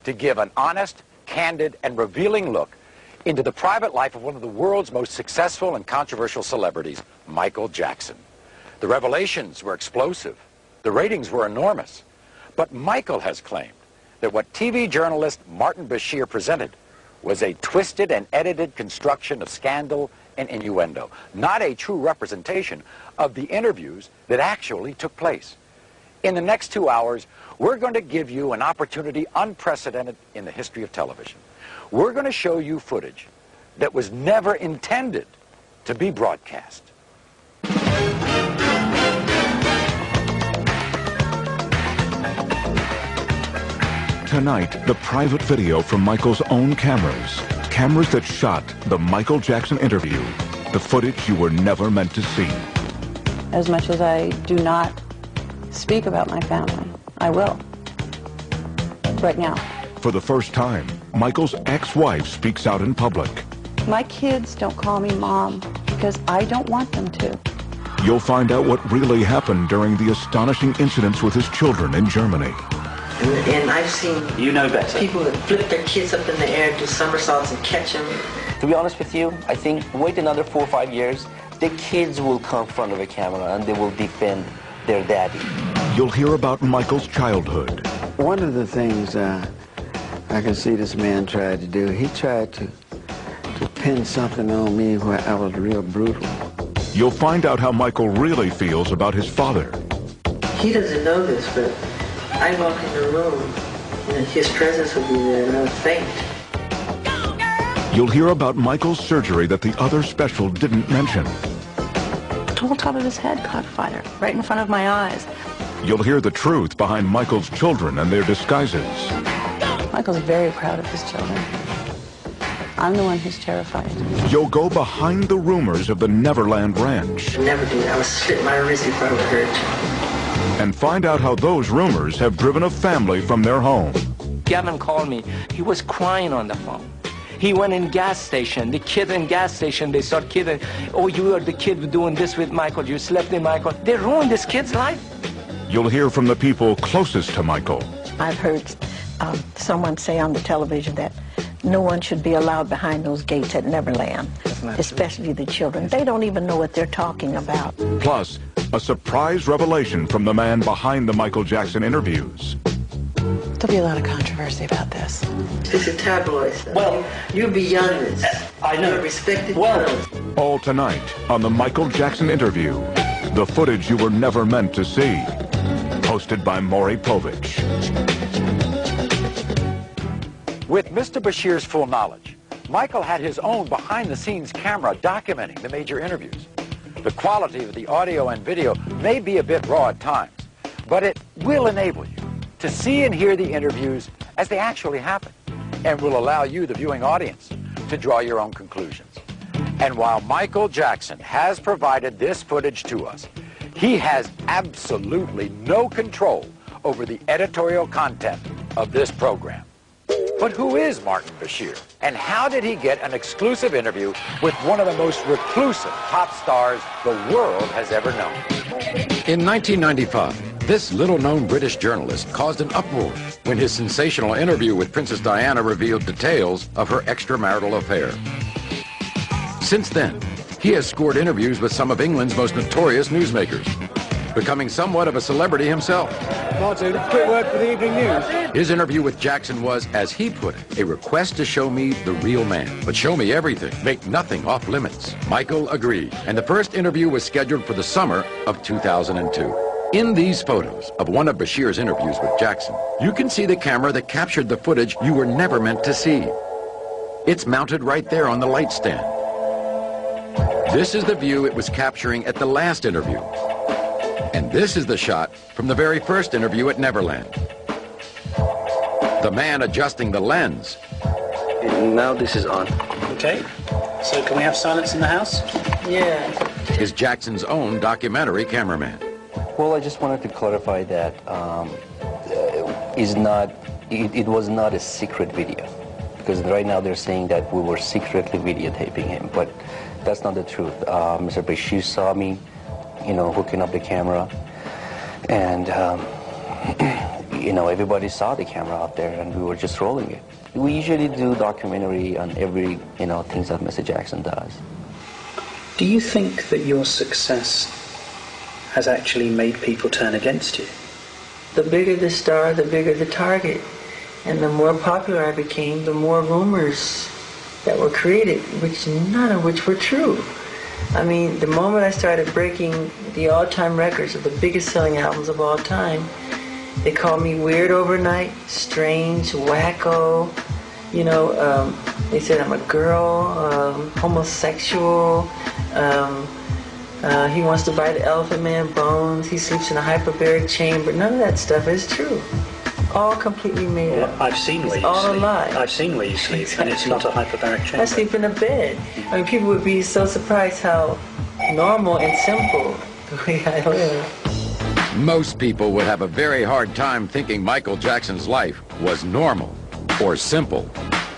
to give an honest, candid, and revealing look into the private life of one of the world's most successful and controversial celebrities, Michael Jackson. The revelations were explosive. The ratings were enormous. But Michael has claimed that what TV journalist Martin Bashir presented was a twisted and edited construction of scandal and innuendo, not a true representation of the interviews that actually took place. In the next 2 hours, we're going to give you an opportunity unprecedented in the history of television. We're going to show you footage that was never intended to be broadcast. Tonight, the private video from Michael's own cameras. Cameras that shot the Michael Jackson interview. The footage you were never meant to see. As much as I do not speak about my family, I will. Right now. For the first time, Michael's ex-wife speaks out in public. My kids don't call me Mom because I don't want them to. You'll find out what really happened during the astonishing incidents with his children in Germany. And I've seen people that flip their kids up in the air, do somersaults and catch them. To be honest with you, I think wait another 4 or 5 years, the kids will come in front of a camera and they will defend their daddy. You'll hear about Michael's childhood. One of the things I can see this man tried to do, he tried to pin something on me where I was real brutal. You'll find out how Michael really feels about his father. He doesn't know this, but I walk in the room and his presence will be there and I'll faint. You'll hear about Michael's surgery that the other special didn't mention. The whole top of his head caught fire right in front of my eyes. You'll hear the truth behind Michael's children and their disguises. Michael's very proud of his children. I'm the one who's terrified. You'll go behind the rumors of the Neverland Ranch. Never do. I would slit my wrist if I were hurt. And find out how those rumors have driven a family from their home. Gavin called me. He was crying on the phone. He went in gas station. The kid in gas station, they start kidding. Oh, you are the kid doing this with Michael. You slept in Michael. They ruined this kid's life. You'll hear from the people closest to Michael. I've heard someone say on the television that no one should be allowed behind those gates at Neverland, especially the children. They don't even know what they're talking about. Plus, a surprise revelation from the man behind the Michael Jackson interviews. There'll be a lot of controversy about this. This is tabloid stuff. Well, you're beyond this. I know. You're a respected Well, All tonight on the Michael Jackson interview. The footage you were never meant to see. Hosted by Maury Povich. With Mr. Bashir's full knowledge, Michael had his own behind-the-scenes camera documenting the major interviews. The quality of the audio and video may be a bit raw at times, but it will enable you to see and hear the interviews as they actually happen, and will allow you, the viewing audience, to draw your own conclusions. And while Michael Jackson has provided this footage to us, he has absolutely no control over the editorial content of this program. But who is Martin Bashir? And how did he get an exclusive interview with one of the most reclusive pop stars the world has ever known? In 1995, this little-known British journalist caused an uproar when his sensational interview with Princess Diana revealed details of her extramarital affair. Since then, he has scored interviews with some of England's most notorious newsmakers, becoming somewhat of a celebrity himself. Martin, quick word for the evening news. His interview with Jackson was, as he put it, a request to show me the real man, but show me everything, make nothing off limits. Michael agreed, and the first interview was scheduled for the summer of 2002. In these photos of one of Bashir's interviews with Jackson, you can see the camera that captured the footage you were never meant to see. It's mounted right there on the light stand. This is the view it was capturing at the last interview. And this is the shot from the very first interview at Neverland. The man adjusting the lens. now this is on. Okay. So can we have silence in the house? Yeah. Is Jackson's own documentary cameraman. Well, I just wanted to clarify that it was not a secret video. Because right now they're saying that we were secretly videotaping him, but that's not the truth. Mr. Bashir saw me, hooking up the camera, and you know, everybody saw the camera out there and we were just rolling it. We usually do documentary on every, you know, things that Mr. Jackson does. Do you think that your success has actually made people turn against you? The bigger the star, the bigger the target. And the more popular I became, the more rumors that were created, none of which were true. I mean, the moment I started breaking the all-time records of the biggest selling albums of all time, they called me weird overnight, strange, wacko. You know, they said I'm a girl, homosexual. He wants to buy the Elephant Man bones. He sleeps in a hyperbaric chamber. None of that stuff is true. All completely made up. I've seen where you all sleep. A lie. I've seen where you sleep, exactly. And it's not a hyperbaric chamber. I sleep in a bed. I mean, people would be so surprised how normal and simple the way I live. Most people would have a very hard time thinking Michael Jackson's life was normal or simple.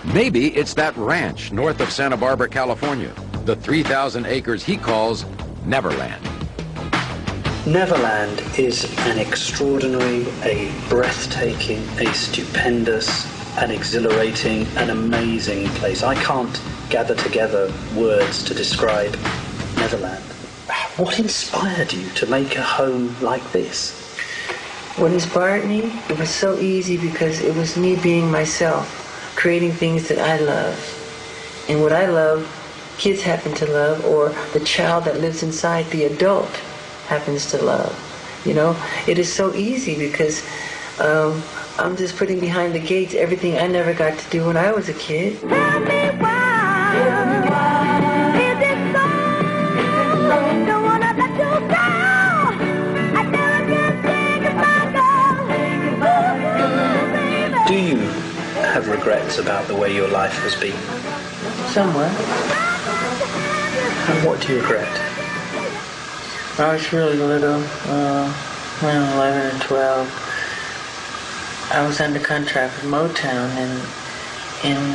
Maybe it's that ranch north of Santa Barbara, California, the 3,000 acres he calls Neverland. Neverland is an extraordinary, a breathtaking, a stupendous, an exhilarating, an amazing place. I can't gather together words to describe Neverland. What inspired you to make a home like this? What inspired me? It was so easy because it was me being myself, creating things that I love. And what I love, kids happen to love, or the child that lives inside the adult happens to love. You know, it is so easy because I'm just putting behind the gates everything I never got to do when I was a kid. Tell me why, is it so? Don't wanna let you go. I never can say goodbye, girl. Do you have regrets about the way your life has been? Somewhat. And what do you regret? When I was really little, when I was 11 or 12, I was under contract with Motown, and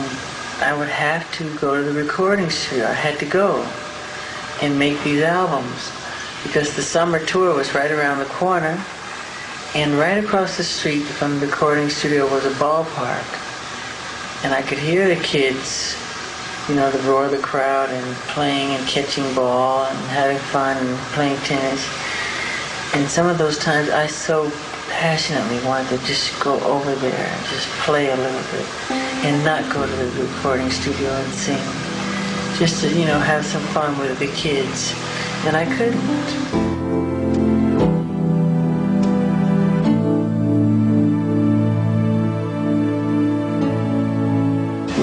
I would have to go to the recording studio. I had to go and make these albums because the summer tour was right around the corner, and right across the street from the recording studio was a ballpark, and I could hear the kids, you know, the roar of the crowd and playing and catching ball and having fun and playing tennis. And some of those times I so passionately wanted to just go over there and just play a little bit and not go to the recording studio and sing. Just to, you know, have some fun with the kids. And I couldn't.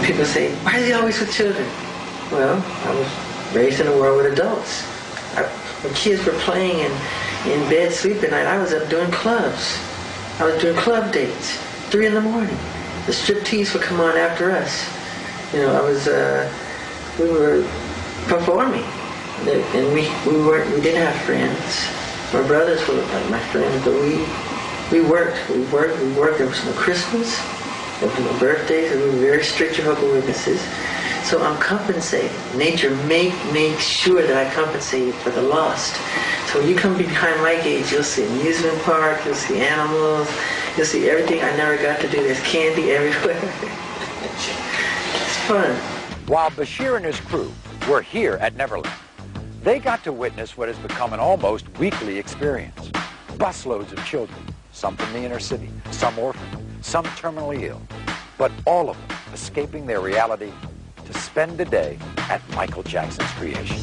People say, why is he always with children? Well, I was raised in a world with adults. When kids were playing in bed sleeping night, I was up doing clubs. I was doing club dates, 3 in the morning. The striptease would come on after us. You know, we were performing. And we didn't have friends. My brothers were like my friends, but we worked. There was no Christmas. There were no birthdays, and we were very strict Jehovah's Witnesses. So I'm compensating. Nature makes sure that I compensate for the lost. So when you come behind my gate, you'll see amusement park, you'll see animals, you'll see everything I never got to do. There's candy everywhere. It's fun. While Bashir and his crew were here at Neverland, they got to witness what has become an almost weekly experience. Busloads of children, some from the inner city, some orphaned, some terminally ill, but all of them escaping their reality to spend the day at Michael Jackson's creation.